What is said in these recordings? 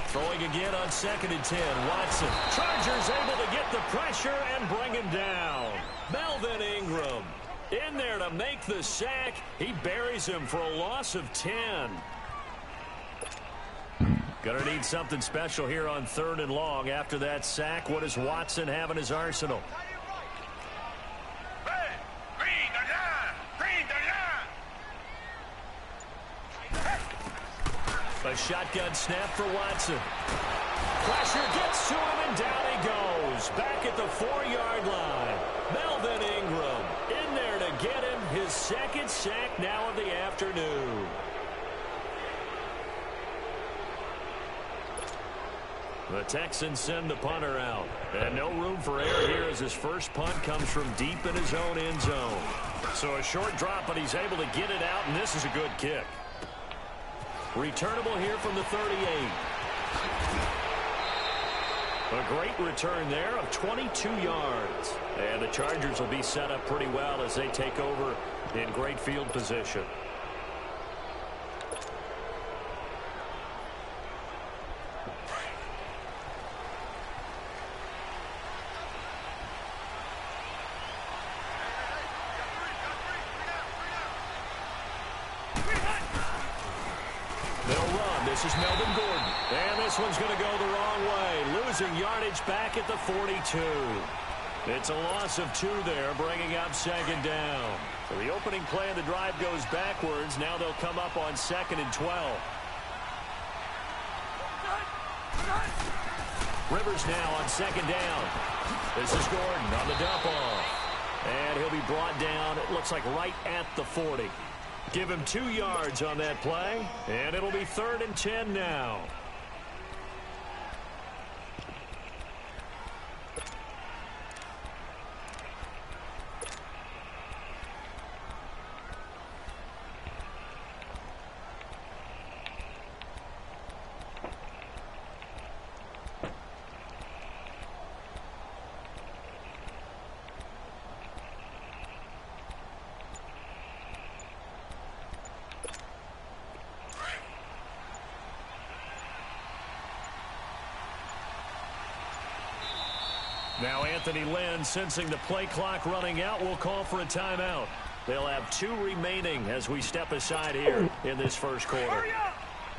Throwing again on 2nd and 10. Watson. Chargers able to get the pressure and bring him down. Melvin Ingram in there to make the sack. He buries him for a loss of 10. Going to need something special here on 3rd and long. After that sack, what does Watson have in his arsenal? A shotgun snap for Watson. Pressure gets to him, and down he goes. Back at the 4-yard line. Melvin Ingram in there to get him his 2nd sack now of the afternoon. The Texans send the punter out. And no room for error here as his first punt comes from deep in his own end zone. So a short drop, but he's able to get it out, and this is a good kick. Returnable here from the 38. A great return there of 22 yards. And the Chargers will be set up pretty well as they take over in great field position. This is Melvin Gordon. And this one's going to go the wrong way. Losing yardage back at the 42. It's a loss of 2 there, bringing up 2nd down. So the opening play of the drive goes backwards. Now they'll come up on 2nd and 12. Rivers now on 2nd down. This is Gordon on the dump off. And he'll be brought down, it looks like right at the 40. Give him 2 yards on that play, and it'll be 3rd and 10 now. Now Anthony Lynn, sensing the play clock running out, will call for a timeout. They'll have 2 remaining as we step aside here in this first quarter.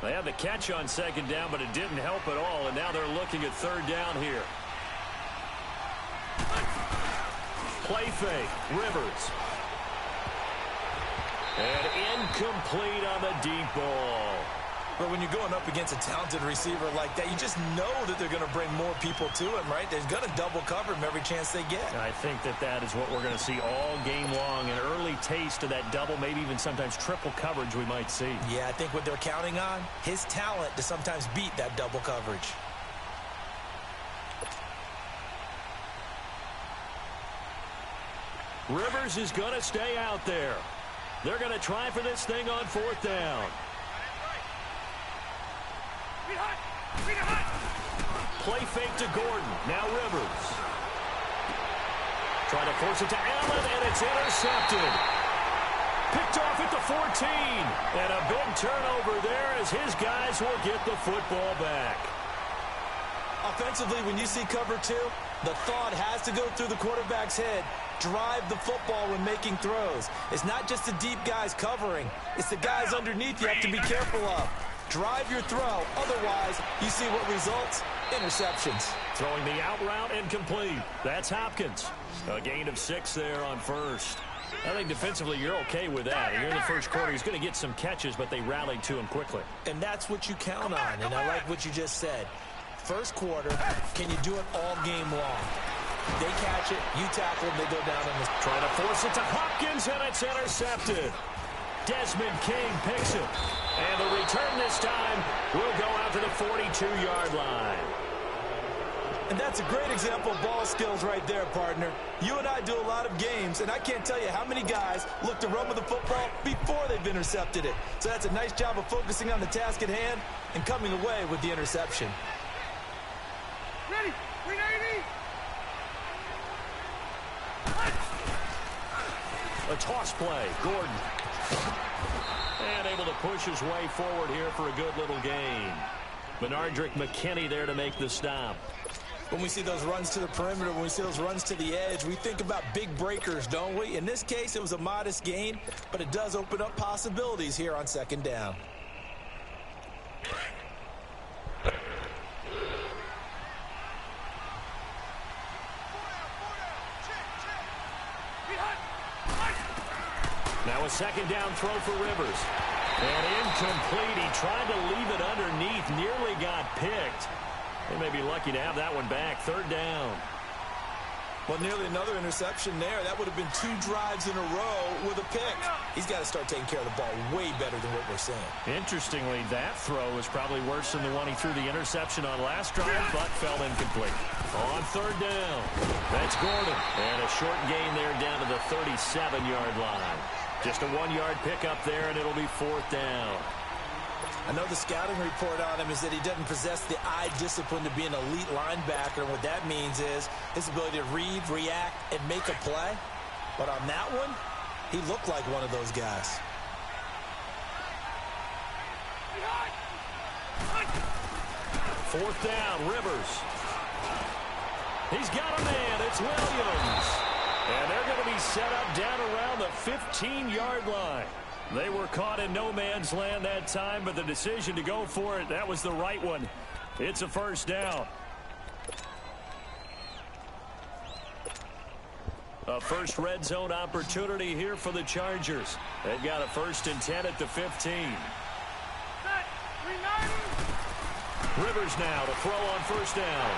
They had the catch on 2nd down, but it didn't help at all, and now they're looking at 3rd down here. Play fake, Rivers. And incomplete on the deep ball. But when you're going up against a talented receiver like that, you just know that they're going to bring more people to him, right? They're going to double cover him every chance they get. I think that is what we're going to see all game long. An early taste of that double, maybe even sometimes triple coverage we might see. Yeah, I think what they're counting on, his talent to sometimes beat that double coverage. Rivers is going to stay out there. They're going to try for this thing on 4th down. Play fake to Gordon. Now Rivers. Trying to force it to Allen, and it's intercepted. Picked off at the 14. And a big turnover there as his guys will get the football back. Offensively, when you see cover 2, the thought has to go through the quarterback's head. Drive the football when making throws. It's not just the deep guys covering. It's the guys underneath you have to be careful of. Drive your throw. Otherwise, you see what results? Interceptions. Throwing the out route incomplete. That's Hopkins. A gain of 6 there on 1st. I think defensively you're okay with that. Here in the first quarter, he's going to get some catches, but they rallied to him quickly. And that's what you count on, and I like what you just said. First quarter, can you do it all game long? They catch it, you tackle them, they go down on this. Trying to force it to Hopkins, and it's intercepted. Desmond King picks it. And the return this time will go out to the 42-yard line. And that's a great example of ball skills right there, partner. You and I do a lot of games, and I can't tell you how many guys look to run with the football before they've intercepted it. So that's a nice job of focusing on the task at hand and coming away with the interception. Ready? 390. A toss play. Gordon. And able to push his way forward here for a good little gain. Benardrick McKinney there to make the stop. When we see those runs to the perimeter, when we see those runs to the edge, we think about big breakers, don't we? In this case, it was a modest gain, but it does open up possibilities here on second down. Now a second down throw for Rivers. And incomplete. He tried to leave it underneath, nearly got picked. They may be lucky to have that one back. Third down. Well, nearly another interception there. That would have been 2 drives in a row with a pick. He's got to start taking care of the ball way better than what we're seeing. Interestingly, that throw was probably worse than the one he threw the interception on last drive, but fell incomplete. On third down, that's Gordon. And a short gain there down to the 37-yard line. Just a 1-yard pickup there, and it'll be fourth down. I know the scouting report on him is that he doesn't possess the eye discipline to be an elite linebacker. And what that means is his ability to read, react, and make a play. But on that one, he looked like one of those guys. Fourth down, Rivers. He's got a man. It's Williams. And they're going to be set up down around the 15-yard line. They were caught in no man's land that time, but the decision to go for it, that was the right one. It's a first down. A first red zone opportunity here for the Chargers. They've got a 1st and 10 at the 15. Rivers now to throw on first down.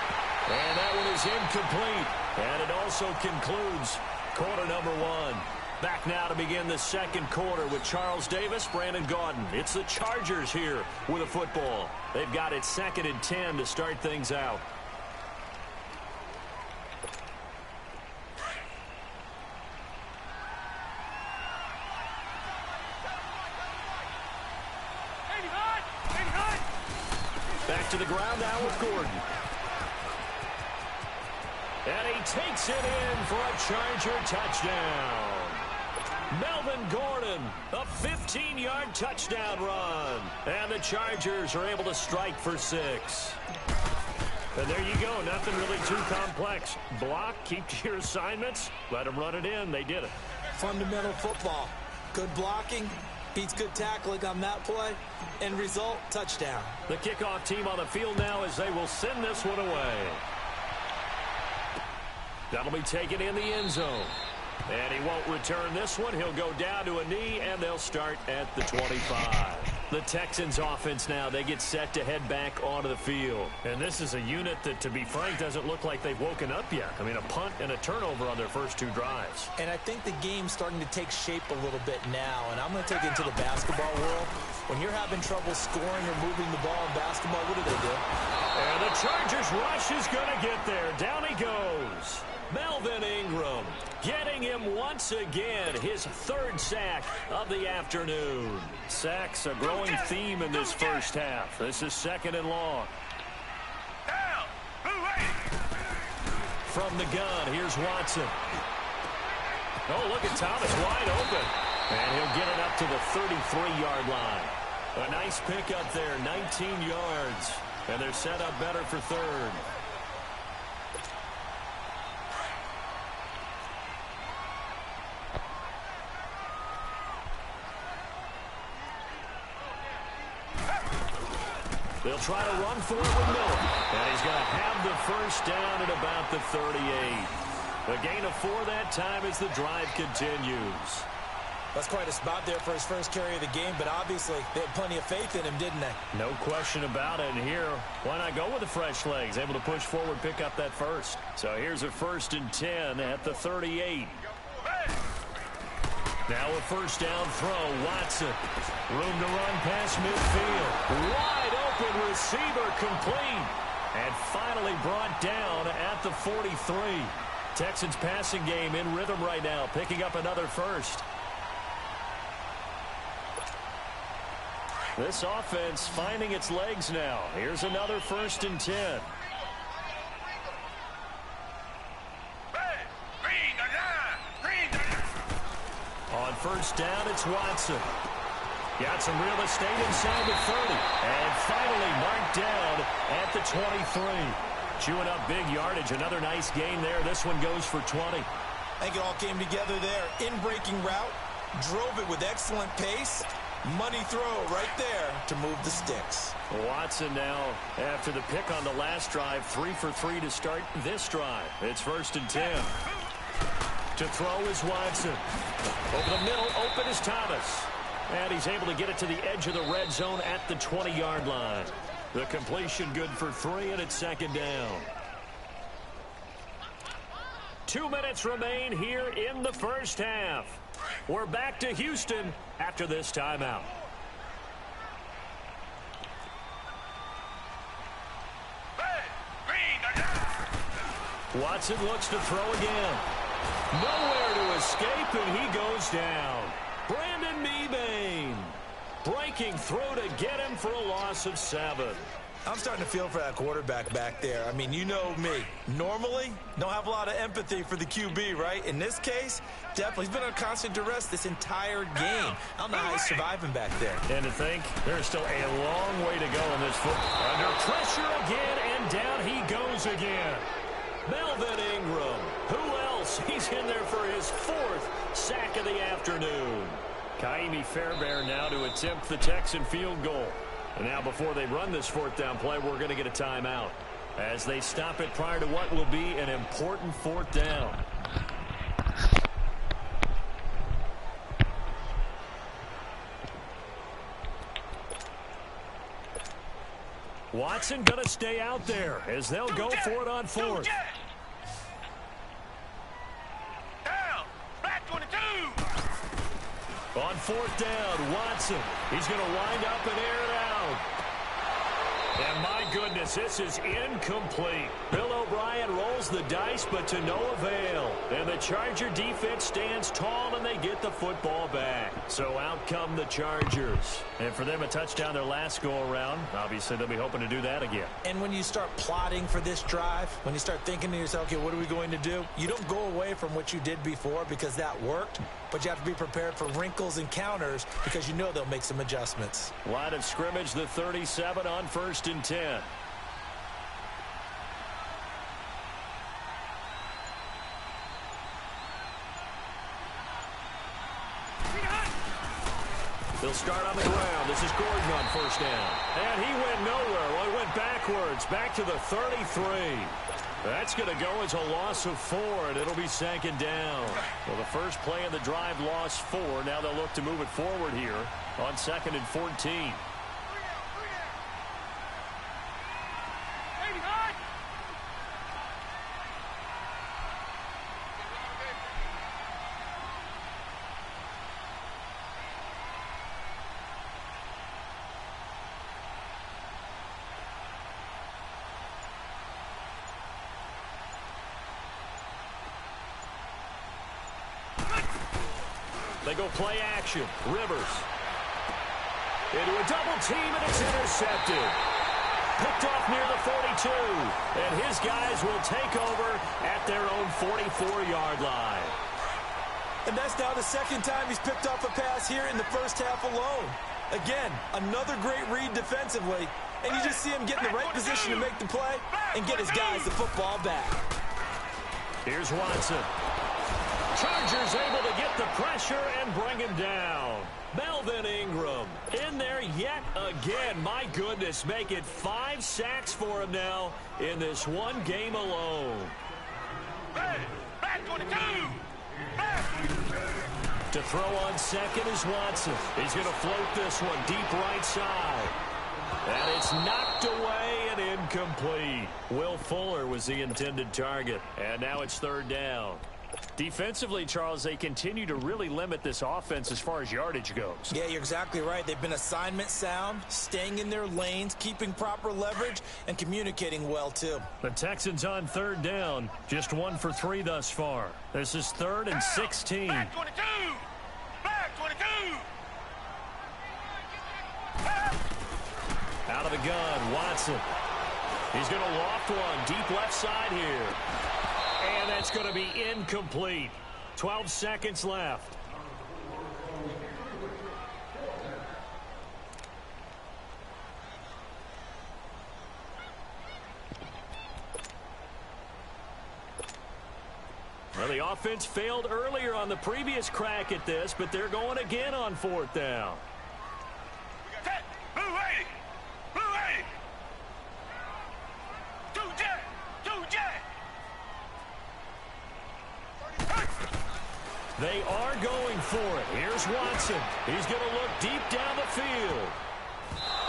And that one is incomplete. And it also concludes quarter number 1. Back now to begin the second quarter with Charles Davis, Brandon Gaudin. It's the Chargers here with a football. They've got it 2nd and 10 to start things out. Back to the ground now with Gordon. And he takes it in for a Charger touchdown. Melvin Gordon, a 15-yard touchdown run. And the Chargers are able to strike for 6. And there you go. Nothing really too complex. Block, keep to your assignments, let them run it in. They did it. Fundamental football. Good blocking beats good tackling on that play. End result, touchdown. The kickoff team on the field now as they will send this one away. That'll be taken in the end zone. And he won't return this one. He'll go down to a knee, and they'll start at the 25. The Texans offense now, they get set to head back onto the field. And this is a unit that, to be frank, doesn't look like they've woken up yet. I mean, a punt and a turnover on their first 2 drives. And I think the game's starting to take shape a little bit now. And I'm going to take it into the basketball world. When you're having trouble scoring or moving the ball in basketball, what do? And the Chargers rush is going to get there. Down he goes. Melvin Ingram getting him once again, his 3rd sack of the afternoon. Sacks a growing theme in this first half. This is 2nd and long. From the gun, here's Watson. Oh, look at Thomas wide open. And he'll get it up to the 33-yard line. A nice pickup there, 19 yards. And they're set up better for 3rd. They'll try to run for it with Miller. And he's going to have the first down at about the 38. A gain of 4 that time as the drive continues. That's quite a spot there for his first carry of the game, but obviously they had plenty of faith in him, didn't they? No question about it. And here, why not go with the fresh legs? Able to push forward, pick up that first. So here's a 1st and 10 at the 38. Now a first down throw, Watson. Room to run past midfield. Wide open receiver complete. And finally brought down at the 43. Texans passing game in rhythm right now, picking up another first. This offense finding its legs now. Here's another 1st and 10. On first down, it's Watson. Got some real estate inside the 30. And finally marked down at the 23. Chewing up big yardage. Another nice gain there. This one goes for 20. I think it all came together there. In-breaking route. Drove it with excellent pace. Money throw right there to move the sticks. Watson now, after the pick on the last drive, 3 for 3 to start this drive. It's 1st and 10. To throw is Watson. Over the middle, open is Thomas. And he's able to get it to the edge of the red zone at the 20-yard line. The completion good for 3, and it's 2nd down. 2 minutes remain here in the first half. We're back to Houston after this timeout. Watson looks to throw again. Nowhere to escape, and he goes down. Brandon Mebane breaking through to get him for a loss of 7. I'm starting to feel for that quarterback back there. I mean, you know me. Normally, don't have a lot of empathy for the QB, right? In this case, definitely. He's been under constant duress this entire game. I don't know how he's surviving back there. And to think, there's still a long way to go in this football. Under pressure again, and down he goes again. Melvin Ingram. Who else? He's in there for his 4th sack of the afternoon. Kaimi Fairbairn now to attempt the Texan field goal. And now before they run this 4th down play, we're going to get a timeout as they stop it prior to what will be an important 4th down. Watson going to stay out there as they'll go for it on 4th. On 4th down, Watson. He's going to wind up and air it out. And my goodness, this is incomplete. Bill O'Brien rolls the dice, but to no avail. And the Charger defense stands tall, and they get the football back. So out come the Chargers. And for them, a touchdown their last go-around. Obviously, they'll be hoping to do that again. And when you start plotting for this drive, when you start thinking to yourself, okay, what are we going to do? You don't go away from what you did before because that worked. But you have to be prepared for wrinkles and counters because you know they'll make some adjustments. Line of scrimmage, the 37 on 1st and 10. They'll start on the ground. This is Gordon on 1st down. And he went nowhere. Well, he went backwards, back to the 33. That's going to go as a loss of 4, and it'll be 2nd down. Well, the first play of the drive lost 4. Now they'll look to move it forward here on 2nd and 14. They go play action. Rivers. Into a double team, and it's intercepted. Picked off near the 42. And his guys will take over at their own 44-yard line. And that's now the 2nd time he's picked off a pass here in the first half alone. Again, another great read defensively. And you just see him get in the right position to make the play and get his guys the football back. Here's Watson. Chargers able to get the pressure and bring him down. Melvin Ingram in there yet again. My goodness, make it 5 sacks for him now in this one game alone. Back 22! To throw on 2nd is Watson. He's going to float this one deep right side. And it's knocked away and incomplete. Will Fuller was the intended target. And now it's 3rd down. Defensively, Charles, they continue to really limit this offense as far as yardage goes. Yeah, you're exactly right. They've been assignment sound, staying in their lanes, keeping proper leverage, and communicating well, too. The Texans on 3rd down, just 1 for 3 thus far. This is 3rd and 16. Back 22! Back 22! Out of the gun, Watson. He's going to loft one deep left side here. And that's going to be incomplete. 12 seconds left. the offense failed earlier on the previous crack at this, but they're going again on 4th down. Set. Blue 80. Blue 80. 2 jet. 2 jet. They are going for it. Here's Watson. He's going to look deep down the field.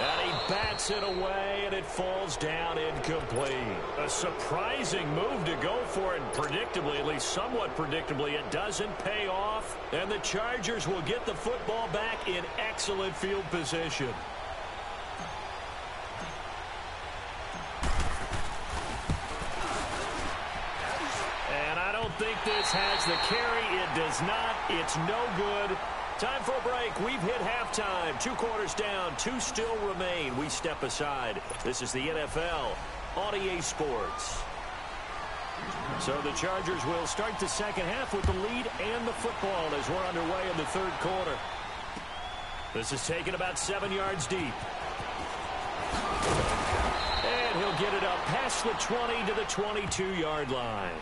And he bats it away, and it falls down incomplete. A surprising move to go for it, and predictably, at least somewhat predictably, it doesn't pay off. And the Chargers will get the football back in excellent field position. And I don't think this has the carry. It does not. It's no good. Time for a break. We've hit halftime. 2 quarters down. 2 still remain. We step aside. This is the NFL on EA Sports. So the Chargers will start the second half with the lead and the football as we're underway in the 3rd quarter. This is taken about 7 yards deep. And he'll get it up past the 20 to the 22-yard line.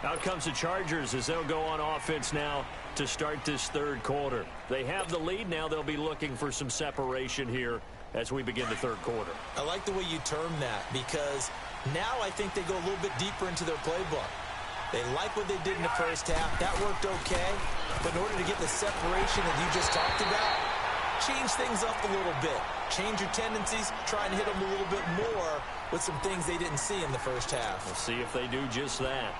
Out comes the Chargers as they'll go on offense now to start this 3rd quarter. They have the lead now. They'll be looking for some separation here as we begin the 3rd quarter. I like the way you term that because now I think they go a little bit deeper into their playbook. They like what they did in the first half. That worked okay. But in order to get the separation that you just talked about, change things up a little bit. Change your tendencies. Try and hit them a little bit more with some things they didn't see in the first half. We'll see if they do just that.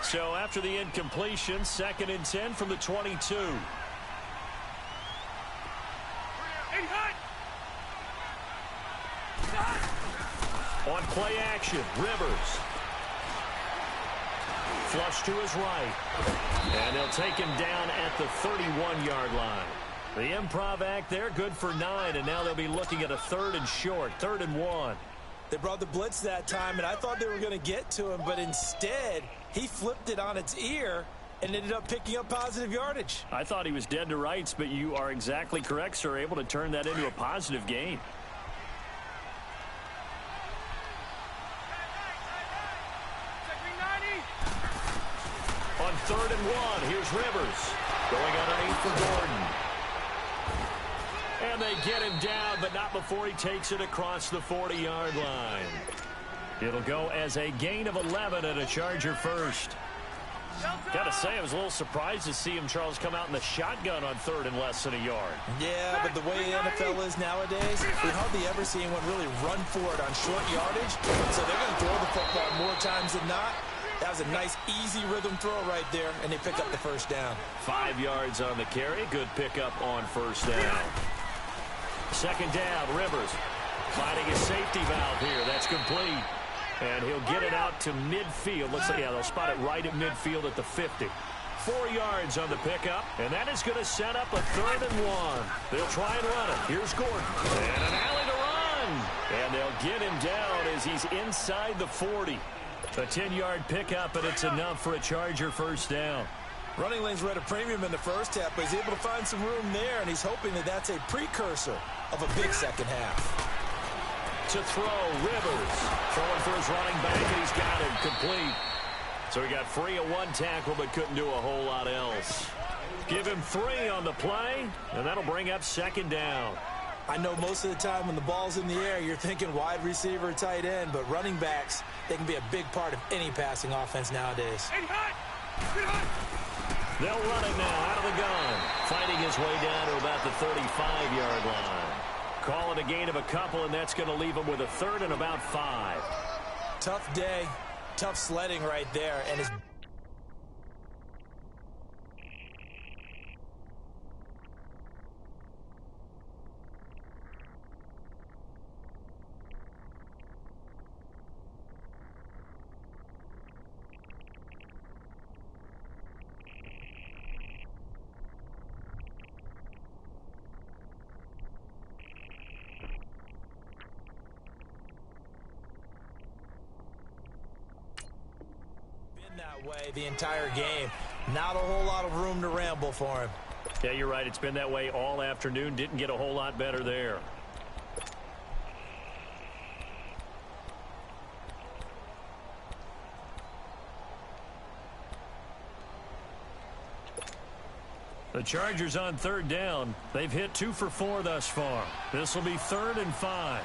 So after the incompletion, 2nd and 10 from the 22. On play action, Rivers. Flush to his right. And they'll take him down at the 31-yard line. The improv act there, good for 9, and now they'll be looking at a 3rd and short, 3rd and 1. They brought the blitz that time, and I thought they were going to get to him, but instead he flipped it on its ear and ended up picking up positive yardage. I thought he was dead to rights, but you are exactly correct, sir. Able to turn that into a positive gain. On 3rd and 1, here's Rivers. Going underneath for Gordon. And they get him down, but not before he takes it across the 40-yard line. It'll go as a gain of 11 and a Charger first. Got to say, I was a little surprised to see him, Charles, come out in the shotgun on 3rd and less than a yard. Yeah, but the way the NFL is nowadays, we hardly ever see anyone really run for it on short yardage. So they're going to throw the football more times than not. That was a nice, easy rhythm throw right there, and they pick up the 1st down. 5 yards on the carry. Good pickup on 1st down. 2nd down, Rivers finding his safety valve here. That's complete. And he'll get it out to midfield. Looks like, yeah, they'll spot it right at midfield at the 50. 4 yards on the pickup, and that is going to set up a 3rd and 1. They'll try and run it. Here's Gordon. And an alley to run. And they'll get him down as he's inside the 40. A 10-yard pickup, and it's enough for a Charger 1st down. Running lanes were at a premium in the first half, but he's able to find some room there, and he's hoping that that's a precursor of a big second half. To throw, Rivers. Throwing for his running back, and he's got him complete. So he got free of 1 tackle, but couldn't do a whole lot else. Give him 3 on the play, and that'll bring up 2nd down. I know most of the time when the ball's in the air, you're thinking wide receiver, tight end, but running backs, they can be a big part of any passing offense nowadays. They'll run it now out of the gun. Fighting his way down to about the 35-yard line. Call it a gain of a couple, and that's going to leave him with a 3rd and about 5. Tough day, tough sledding right there, and his that way the entire game. Not a whole lot of room to ramble for him. Yeah, you're right. It's been that way all afternoon. Didn't get a whole lot better there. The Chargers on third down. They've hit 2 for 4 thus far. This will be 3rd and 5.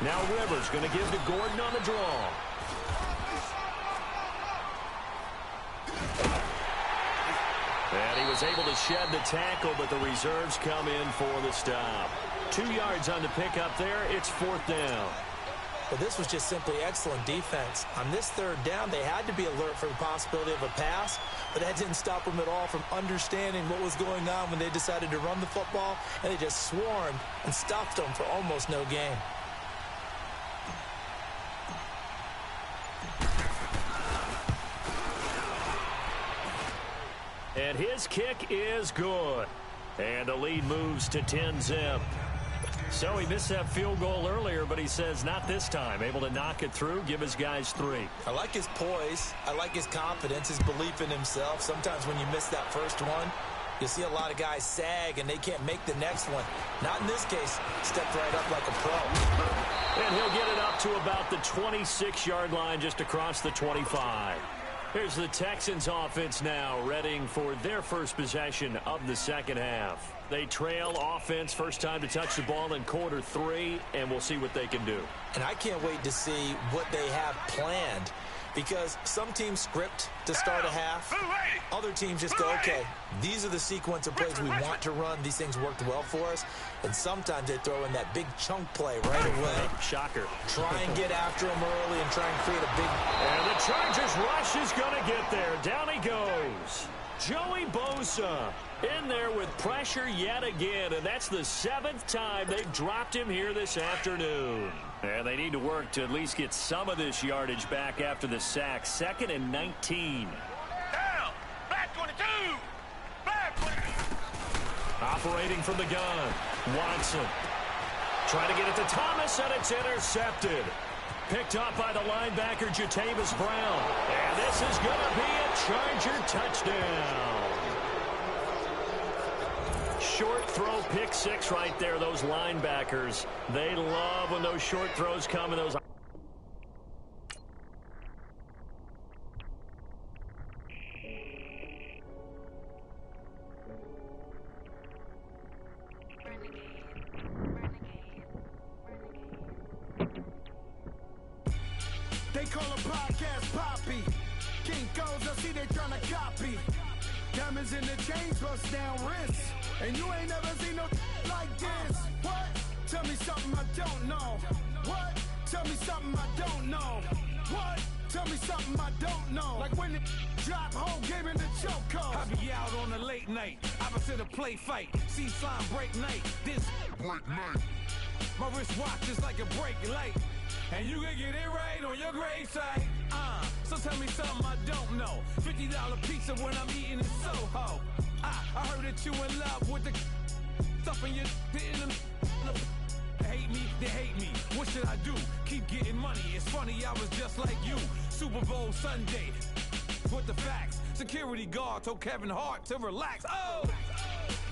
Now Rivers going to give to Gordon on the draw. And he was able to shed the tackle, but the reserves come in for the stop. 2 yards on the pickup there. It's 4th down. But this was just simply excellent defense. On this 3rd down, they had to be alert for the possibility of a pass, but that didn't stop them at all from understanding what was going on when they decided to run the football, and they just swarmed and stuffed them for almost no gain. And his kick is good. And the lead moves to 10-zip. So he missed that field goal earlier, but he says not this time. Able to knock it through, give his guys 3. I like his poise. I like his confidence, his belief in himself. Sometimes when you miss that first one, you see a lot of guys sag and they can't make the next one. Not in this case. Stepped right up like a pro. And he'll get it up to about the 26-yard line, just across the 25. Here's the Texans offense now, readying for their first possession of the second half. They trail offense, first time to touch the ball in quarter 3, and we'll see what they can do. And I can't wait to see what they have planned, because some teams script to start a half. Other teams just go, okay, these are the sequence of plays we want to run. These things worked well for us. And sometimes they throw in that big chunk play right away. Shocker. Try and get after them early and try and create a big... And the Chargers rush is going to get there. Down he goes. Joey Bosa in there with pressure yet again, and that's the 7th time they've dropped him here this afternoon. And they need to work to at least get some of this yardage back after the sack. 2nd and 19. Down. Back 22. Back 22. Operating from the gun. Watson. Trying to get it to Thomas, and it's intercepted. Picked up by the linebacker, Jatavis Brown. And this is going to be a Charger touchdown. Short throw, pick 6 right there. Those linebackers, they love when those short throws come and those... They call a podcast Poppy. King goes, I see they tryna copy. Diamonds in the chains, bust down wrists. And you ain't never seen no like this. What? Tell me something I don't know. What? Tell me something I don't know. What? Tell me something I don't know. Like when it drop, whole game in the chokehold. I be out on a late night, opposite a play fight. See sign break night, this break night. My wristwatch is like a brake light. And you can get it right on your gravesite. So tell me something I don't know. $50 pizza when I'm eating in Soho. I heard that you in love with the stuff in your hate me, they hate me. What should I do? Keep getting money. It's funny, I was just like you. Super Bowl Sunday. With the facts. Security guard told Kevin Hart to relax. Oh!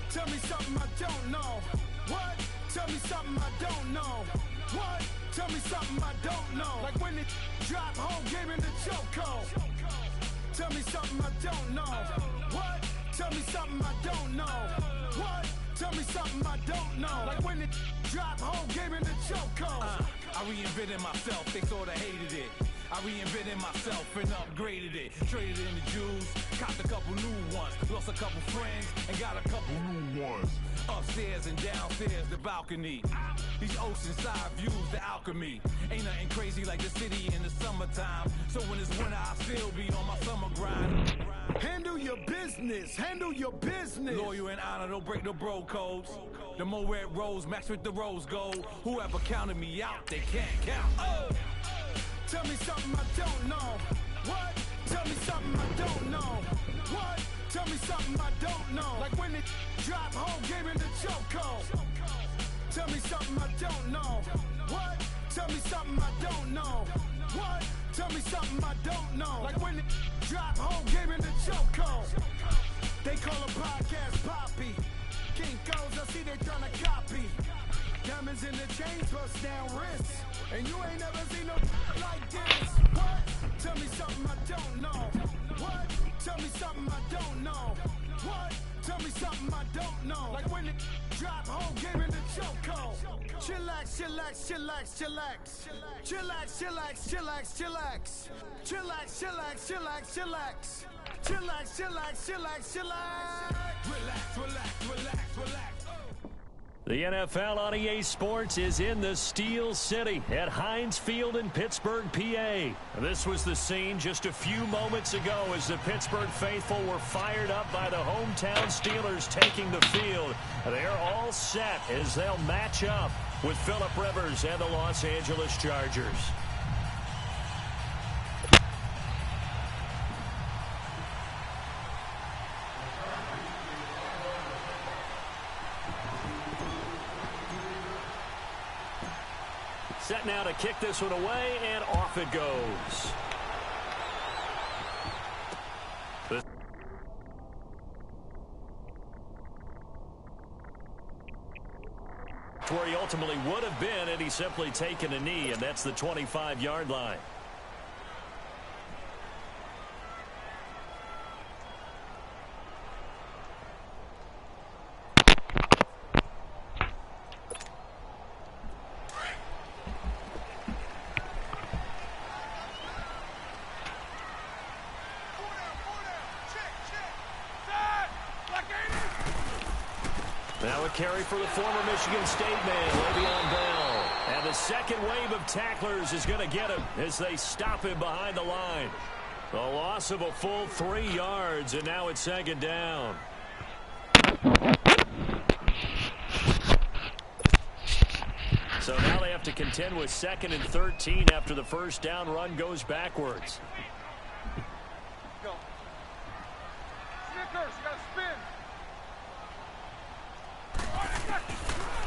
Tell me something I don't know. What? Tell me something I don't know. What? Tell me something I don't know. Like when it drop, whole game in the chokehold. Tell me something I don't know. What? Tell me something I don't know. What? Tell me something I don't know. Like when it drop, whole game in the chokehold. I reinvented myself, they sorta hated it. I reinvented myself and upgraded it. Traded in the Jews, copped a couple new ones. Lost a couple friends and got a couple new ones. Upstairs and downstairs, the balcony. These oceanside views, the alchemy. Ain't nothing crazy like the city in the summertime. So when it's winter, I still be on my summer grind. Handle your business. Handle your business. Loyal and honor, don't break the bro codes. The more red rose match with the rose gold. Whoever counted me out, they can't count. Oh! Tell me something I don't know. What? Tell me something I don't know. What? Tell me something I don't know. Like when it drop, whole game in the chokehold. Tell me something I don't know. What? Tell me something I don't know. What? Tell me something I don't know. Like when it drop whole game in the chokehold. They call a podcast Poppy. Kinkos, I see they tryna copy. Diamonds in the chains, bust down wrists. And you ain't never seen no like this. What? Tell me something I don't know. What? Tell me something I don't know. What? Tell me something I don't know. Like when it drop whole game in the chokehold. Chillax, chillax, chillax, chillax. Chillax, chillax, chillax, chillax. Chillax, chillax, chillax, chillax. Chillax, chillax, chillax, chillax. Relax, relax, relax, relax. The NFL on EA Sports is in the Steel City at Heinz Field in Pittsburgh, PA. This was the scene just a few moments ago as the Pittsburgh faithful were fired up by the hometown Steelers taking the field. They're all set as they'll match up with Phillip Rivers and the Los Angeles Chargers. Set now to kick this one away, and off it goes. Where he ultimately would have been, and he's simply taken a knee, and that's the 25-yard line. Now a carry for the former Michigan State man, Le'Veon Bell. And the second wave of tacklers is going to get him as they stop him behind the line. A loss of a full 3 yards, and now it's second down. So now they have to contend with 2nd and 13 after the first down run goes backwards. Go. Snickers, you got to spin.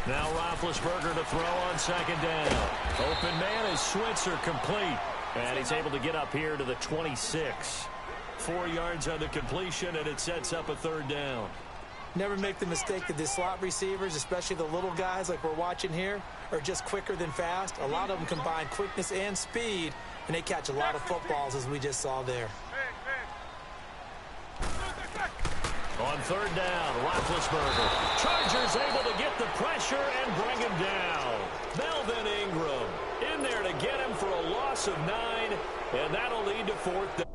Now Roethlisberger to throw on second down. Open man is Switzer, complete. And he's able to get up here to the 26. 4 yards on the completion, and it sets up a third down. Never make the mistake that the slot receivers, especially the little guys like we're watching here, are just quicker than fast. A lot of them combine quickness and speed, and they catch a lot of footballs, as we just saw there. On third down, Roethlisberger. Chargers able to get the pressure and bring him down. Melvin Ingram in there to get him for a loss of 9, and that'll lead to fourth down.